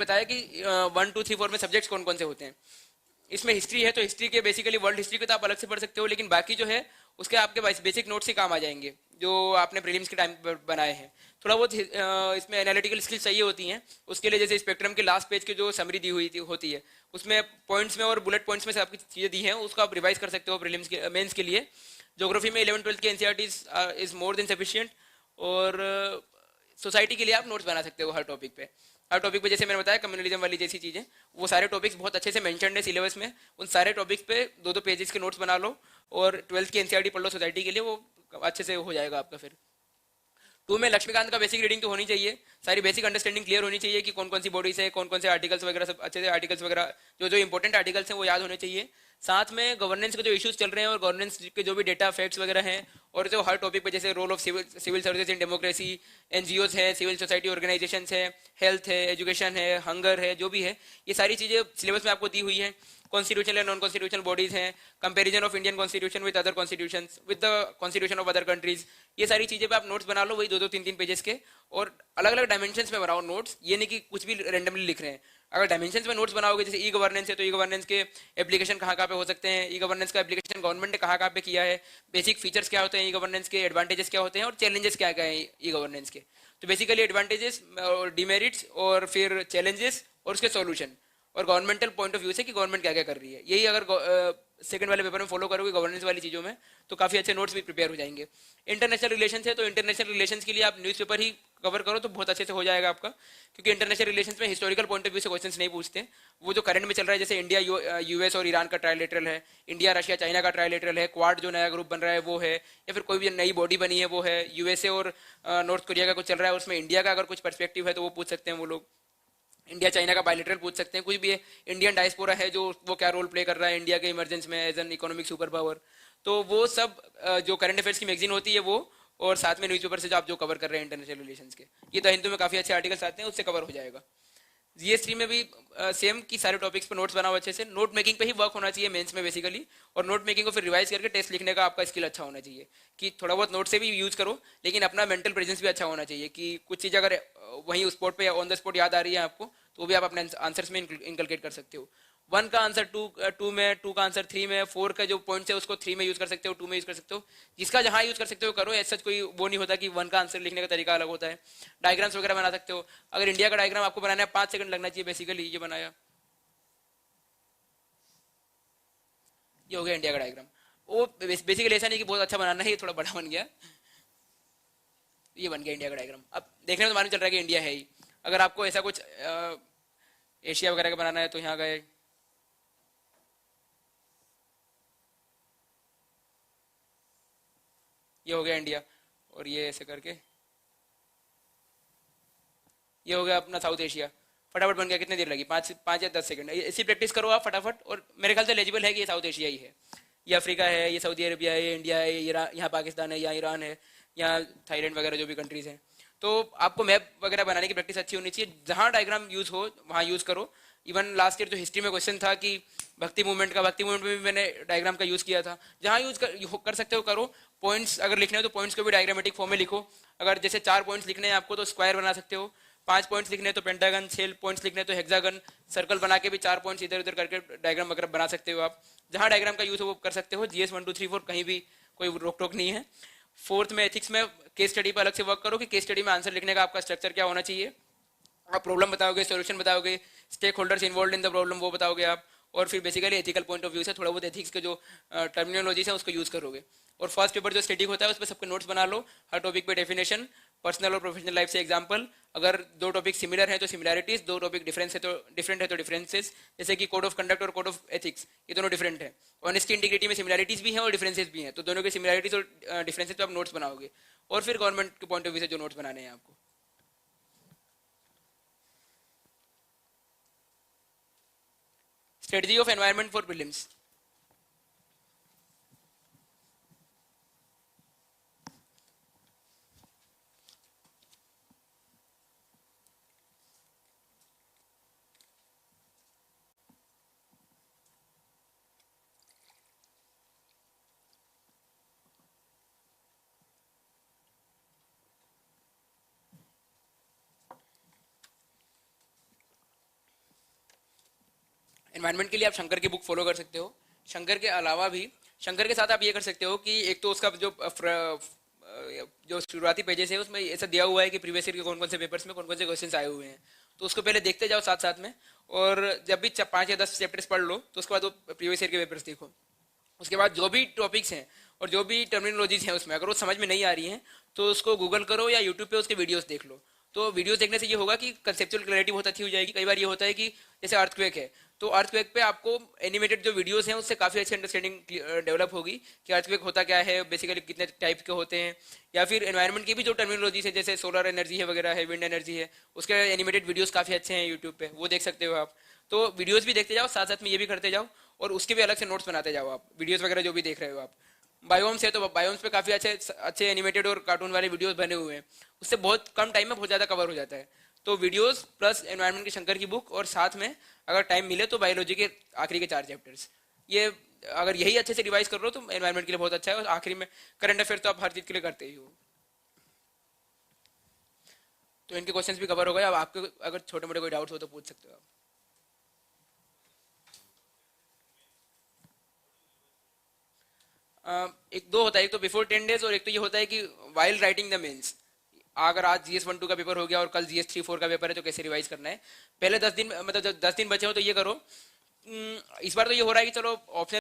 बताया कि 1 2 3 4 में सब्जेक्ट्स कौन कौन से होते हैं। इसमें हिस्ट्री है तो हिस्ट्री के बेसिकली वर्ल्ड हिस्ट्री को तो आप अलग से पढ़ सकते हो, लेकिन बाकी जो है उसके आपके बेसिक नोट्स ही काम आ जाएंगे जो आपने प्रीलिम्स के टाइम पर बनाए हैं। थोड़ा बहुत इसमें एनालिटिकल स्किल्स चाहिए होती हैं, उसके लिए जैसे स्पेक्ट्रम के लास्ट पेज की जो समरी दी हुई होती है उसमें पॉइंट्स में और बुलेट पॉइंट्स में से आपकी चीज़ें दी हैं, उसको आप रिवाइज कर सकते हो प्रीलिम्स के मेंस के लिए। ज्योग्राफी में 11 12 के NCERT is more than sufficient. और सोसाइटी के लिए आप नोट्स बना सकते हो हर टॉपिक पे जैसे मैंने बताया कम्युनलिज्म वाली जैसी चीज़ें, वो सारे टॉपिक्स बहुत अच्छे से मेंशन्ड है सिलेबस में। उन सारे टॉपिक्स पे 2 2 पेजेस के नोट्स बना लो और 12th की एनसीईआरटी पढ़ लो सोसाइटी के लिए, वो अच्छे से हो जाएगा आपका। फिर 2 में लक्ष्मीकांत का बेसिक रीडिंग तो होनी चाहिए, सारी बेसिक अंडरस्टैंडिंग क्लियर होनी चाहिए कि कौन कौन सी बॉडीज है, कौन कौन से आर्टिकल्स वगैरह, सब अच्छे से आर्टिकल्स वगैरह जो जो इंपॉर्टेंट आर्टिकल्स हैं वो याद होने चाहिए। साथ में गवर्नेंस के जो इश्यूज चल रहे हैं और गवर्नेंस के जो भी डेटा फैक्ट्स वगैरह हैं, और जो हर टॉपिक पे जैसे role of civil services in democracy, NGOs है, सिविल सोसाइटी ऑर्गेनाइजेशन है, हेल्थ है, एजुकेशन है, हंगर है, जो भी है ये सारी चीज़ें सिलेबस में आपको दी हुई है। Constitutional and non constitutional bodies हैं, comparison of Indian constitution with other constitution with the constitution of other countries, ये सारी चीज़ें पे आप नोट्स बना लो, वही 2 2 3 3 पेजेस के, और अलग अलग डायमेंशंस में बनाओ नोट्स, ये नहीं कि कुछ भी रेंडमली लिख रहे हैं। अगर डायमेंशंस में नोट्स बनाओगे, जैसे ई गवर्नेंस है तो ई गवर्नेंस के एप्लीकेशन कहाँ कहाँ पे हो सकते हैं, ई गवर्नेंस का एप्लीकेशन गवर्नमेंट ने कहाँ कहाँ पे किया है, बेसिक फीचर्स क्या होते हैं ई गवर्नेंस के, एडवांटेजेस क्या होते हैं और चैलेंजेस क्या क्या है ई गवर्नेंस के। तो बेसिकली एडवांटेजेस और डिमेरिट्स और फिर चैलेंजेस और उसके सॉल्यूशन, और गवर्नमेंटल पॉइंट ऑफ व्यू से कि गवर्नमेंट क्या क्या कर रही है, यही अगर सेकंड वाले पेपर में फॉलो करोगे गवर्नेंस वाली चीज़ों में, तो काफ़ी अच्छे नोट्स भी प्रिपेयर हो जाएंगे। इंटरनेशनल रिलेशन है तो इंटरनेशनल रिलेशन के लिए आप न्यूज़पेपर ही कवर करो तो बहुत अच्छे से हो जाएगा आपका, क्योंकि इंटरनेशनल रिलेशन में हिस्टोरिकल पॉइंट ऑफ व्यू से क्वेश्चंस नहीं पूछते, वो जो करंट में चल रहा है, जैसे इंडिया यूएस और ईरान का ट्रायलेटरल है, इंडिया रशिया चाइना का ट्रायलेटरल है, क्वाड जो नया ग्रुप बन रहा है वो है, या फिर कोई भी नई बॉडी बनी है वो है, यूएसए और नॉर्थ कोरिया का कुछ चल रहा है, उसमें इंडिया का अगर कुछ पर्सपेक्टिव है तो वो पूछ सकते हैं वो लोग। इंडिया चाइना का बायलेटरल पूछ सकते हैं, कुछ भी है, इंडियन डायस्पोरा है जो वो क्या रोल प्ले कर रहा है इंडिया के इमरजेंस में as an economic super power, तो वो सब जो करंट अफेयर्स की मैगजीन होती है वो, और साथ में न्यूज़पेपर से जो आप जो कवर कर रहे हैं इंटरनेशनल रिलेशंस के, ये द हिंदू में काफ़ी अच्छे आर्टिकल्स आते हैं, उससे कवर हो जाएगा। जीएसटी में भी सेम की सारे टॉपिक्स पे नोट्स बनाओ अच्छे से, नोट मेकिंग पे ही वर्क होना चाहिए मेंस में बेसिकली, और नोट मेकिंग को फिर रिवाइज करके टेस्ट लिखने का आपका स्किल अच्छा होना चाहिए, कि थोड़ा बहुत नोट से भी यूज करो लेकिन अपना मेंटल प्रेजेंस भी अच्छा होना चाहिए, कि कुछ चीज़ अगर वहीं उस स्पॉट पे ऑन द स्पॉट याद आ रही है आपको तो वो भी आप अपने आंसर्स में इंकलकेट कर सकते हो। 1 का आंसर 2 में, 2 का आंसर 3 में, 4 का जो पॉइंट्स है उसको 3 में यूज कर सकते हो, 2 में यूज कर सकते हो, जिसका जहां यूज कर सकते हो करो, ऐसा कोई वो नहीं होता कि 1 का आंसर लिखने का तरीका अलग होता है। डायग्राम्स वगैरह बना सकते हो, अगर इंडिया का डायग्राम आपको बनाना है 5 सेकंड लगना चाहिए बेसिकली, ये बनाया, ये हो गया इंडिया का डायग्राम। वो बेसिकली ऐसा नहीं कि बहुत अच्छा बनाना है, ये थोड़ा बड़ा बन गया, ये बन गया इंडिया का डायग्राम। अब देखने में तो मालूम चल रहा है कि इंडिया है ही। अगर आपको ऐसा कुछ एशिया वगैरह का बनाना है तो यहाँ गए, ये हो गया इंडिया, और ये ऐसे करके ये हो गया अपना साउथ एशिया, फटाफट बन गया। कितनी देर लगी? 5 5 या 10 सेकंड। ऐसी प्रैक्टिस करो आप फटाफट, और मेरे ख्याल से एलिजिबल है कि ये साउथ एशिया ही है, ये अफ्रीका है, ये सऊदी अरेबिया है, ये इंडिया है, ये यहाँ पाकिस्तान है, यहाँ ईरान है, यहाँ थाईलैंड वगैरह जो भी कंट्रीज हैं। तो आपको मैप वगैरह बनाने की प्रैक्टिस अच्छी होनी चाहिए, जहाँ डायग्राम यूज हो वहाँ यूज करो। इवन लास्ट ईयर जो हिस्ट्री में क्वेश्चन था कि भक्ति मूवमेंट में भी मैंने डायग्राम का यूज किया था, जहाँ कर सकते हो करो। पॉइंट्स अगर लिखने हो तो पॉइंट्स को भी डायग्रामेटिक फॉर्म में लिखो, अगर जैसे 4 पॉइंट्स लिखने हैं आपको तो स्क्वायर बना सकते हो, 5 पॉइंट्स लिखने तो पेंटागन, 6 पॉइंट्स लिखने तो हेक्सागन, सर्कल बना के भी 4 पॉइंट्स इधर उधर करके डायग्राम वगैरह बना सकते हो आप, जहाँ डायग्राम का यूज हो वो कर सकते हो। जीएस 1 2 3 4 कहीं भी कोई रोक टोक नहीं है। 4th में एथिक्स में केस स्टडी पर अलग से वर्क करो, कि केस स्टडी में आंसर लिखने का आपका स्ट्रक्चर क्या होना चाहिए, आप प्रॉब्लम बताओगे, सॉल्यूशन बताओगे, stakeholders involve in the problem वो बताओगे आप, और फिर basically ethical point of view से थोड़ा बहुत एथिक्स के जो टर्मिनोलॉजीज है उसको यूज करोगे। और फर्स्ट पेपर जो स्टडी होता है उस पर सबके नोट्स बना लो, हर टॉपिक पे डेफिनेशन, पर्सनल और प्रोफेशनल लाइफ से एग्जांपल, अगर 2 टॉपिक सिमिलर है तो सिमिलैरिटीज, 2 टॉपिक डिफरेंट है तो डिफरेंसेस, जैसे कि कोड ऑफ कंडक्ट और कोड ऑफ एथिक्स ये दोनों डिफरेंट है। ऑनेस्टी इंटीग्रिटी में सिमिलैरिटीज भी हैं और डिफरेंसेस भी हैं, तो दोनों के सिमिलैरिटीज और डिफरेंसेस पे आप नोट्स बनाओगे, और फिर गवर्नमेंट के पॉइंट ऑफ व्यू से जो नोट्स बनाने हैं आपको। Strategy of environment for prelims. Environment के लिए आप शंकर की बुक फॉलो कर सकते हो। शंकर के अलावा भी शंकर के साथ आप ये कर सकते हो कि एक तो उसका जो शुरुआती पेजेस है उसमें ऐसा दिया हुआ है कि प्रीवियस ईयर के कौन कौन से पेपर्स में कौन कौन से क्वेश्चंस आए हुए हैं, तो उसको पहले देखते जाओ साथ साथ में। और जब भी 5 या 10 चैप्टर्स पढ़ लो तो उसके बाद वो प्रीवियस ईयर के पेपर्स देखो। उसके बाद जो भी टॉपिक्स हैं और जो भी टर्मिनोलॉजीज हैं उसमें अगर वो समझ में नहीं आ रही हैं तो उसको गूगल करो या यूट्यूब पे उसके वीडियोस देख लो। तो वीडियोस देखने से ये होगा कि कंसेप्चुअल क्लैरिटी बहुत अच्छी हो जाएगी। कई बार ये होता है कि जैसे अर्थक्वेक है तो अर्थक्वेक पे आपको एनिमेटेड जो वीडियोस हैं उससे काफ़ी अच्छी अंडरस्टैंडिंग डेवलप होगी कि अर्थक्वेक होता क्या है, बेसिकली कितने टाइप के होते हैं। या फिर एनवायरनमेंट की भी जो टर्मिनोलॉजीज है जैसे सोलर एनर्जी है वगैरह है, विंड एनर्जी है, उसके एनिमेटेड वीडियोस काफ़ी अच्छे हैं यूट्यूब पे, वो देख सकते हो आप। तो वीडियोस भी देखते जाओ साथ साथ में ये भी करते जाओ और उसके भी अलग से नोट्स बनाते जाओ आप, वीडियोस वगैरह जो भी देख रहे हो आप। बायोम्स है तो बायोम्स पे काफ़ी अच्छे अच्छे एनिमेटेड और कार्टून वाले वीडियोस बने हुए हैं, उससे बहुत कम टाइम में बहुत ज़्यादा कवर हो जाता है। तो वीडियोस प्लस एनवायरनमेंट की शंकर की बुक और साथ में अगर टाइम मिले तो बायोलॉजी के आखिरी के 4 चैप्टर्स, ये अगर यही अच्छे से रिवाइज कर लो तो एनवायरनमेंट के लिए बहुत अच्छा है। और आखिरी में करंट अफेयर तो आप हर चीज़ के लिए करते ही हो। तो इनके क्वेश्चंस भी कवर हो गए। अब आपके अगर छोटे मोटे कोई डाउट्स हो तो पूछ सकते हो आप। एक दो होता है, एक तो बिफोर 10 days और एक तो ये होता है कि वाइल राइटिंग द मेंस। अगर आज GS 1-2 का पेपर हो गया और कल GS 3-4 का पेपर है तो कैसे रिवाइज करना है। पहले 10 दिन मतलब जब 10 दिन बचे हो तो ये करो। इस बार तो ये हो रहा है कि चलो ऑप्शन